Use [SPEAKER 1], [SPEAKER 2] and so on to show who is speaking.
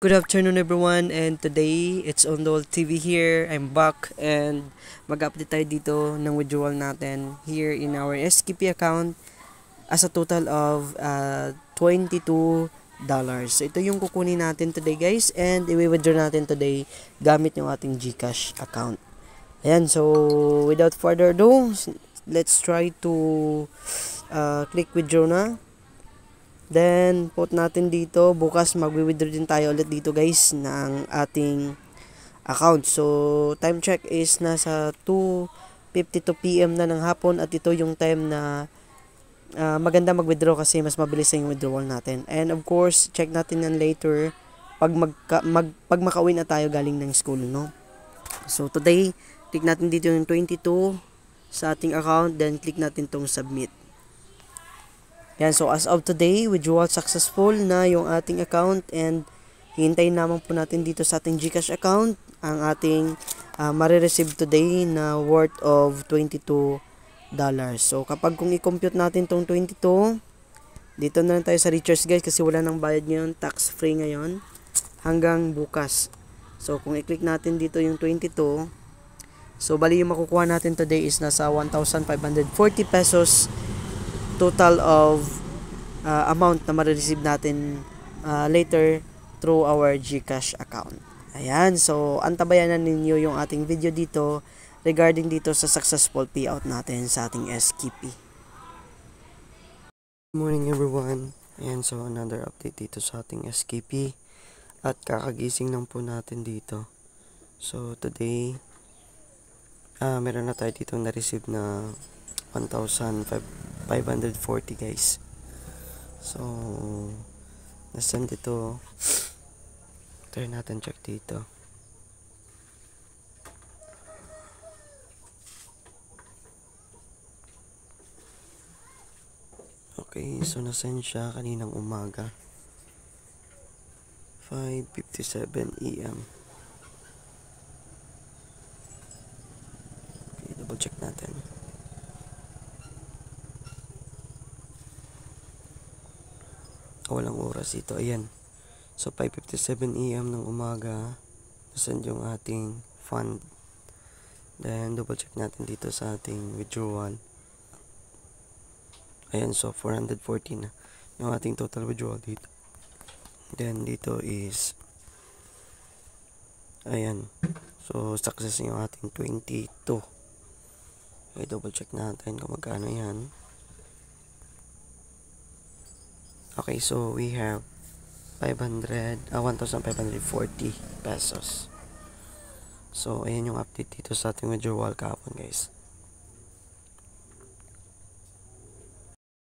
[SPEAKER 1] Good afternoon everyone, and today it's Ondol TV here. I'm back and mag-update tayo dito ng withdrawal natin here in our SKP account as a total of $22. So ito yung kukunin natin today guys, and i-withdraw natin today gamit yung ating GCash account. Ayan, so without further ado, let's try to click withdraw na. Then, put natin dito, bukas mag-withdraw din tayo ulit dito guys ng ating account. So, time check is nasa 2:52 PM na ng hapon at ito yung time na maganda mag-withdraw kasi mas mabilis yung withdrawal natin. And of course, check natin yan later pag makauwi na tayo galing ng school, no? So, today, click natin dito yung 22 sa ating account, then click natin tong submit. Yan, so as of today, withdrawal successful na yung ating account, and hintayin naman po natin dito sa ating GCash account ang ating marireceive today na worth of $22. So kapag kung i-compute natin tong 22, dito na lang tayo sa recharge guys kasi wala nang bayad ngayon, tax free ngayon hanggang bukas. So kung i-click natin dito yung 22, so bali yung makukuha natin today is nasa 1,540 pesos total of amount na ma-receive natin later through our GCash account. Ayan, so antabayanan ninyo yung ating video dito regarding dito sa successful payout natin sa ating SKP.
[SPEAKER 2] Good morning everyone. Ayan, so another update dito sa ating SKP at kakagising lang po natin dito. So today meron na tayo dito na-receive na 1,540 guys. So nasaan dito, try natin check dito. Okay, so nasaan siya kaninang umaga, 5:57 AM. Okay, double check natin. Walang oras dito. Ayan, so 5:57 AM ng umaga, nasaan yung ating fund. Then double check natin dito sa ating withdrawal. Ayan, so 440 na yung ating total withdrawal dito. Then dito is ayan, so success yung ating 22. Okay, double check natin kung magkano yan. Okay, so we have 1,540 pesos. So ayan yung update dito sa ating withdrawal kahapon guys.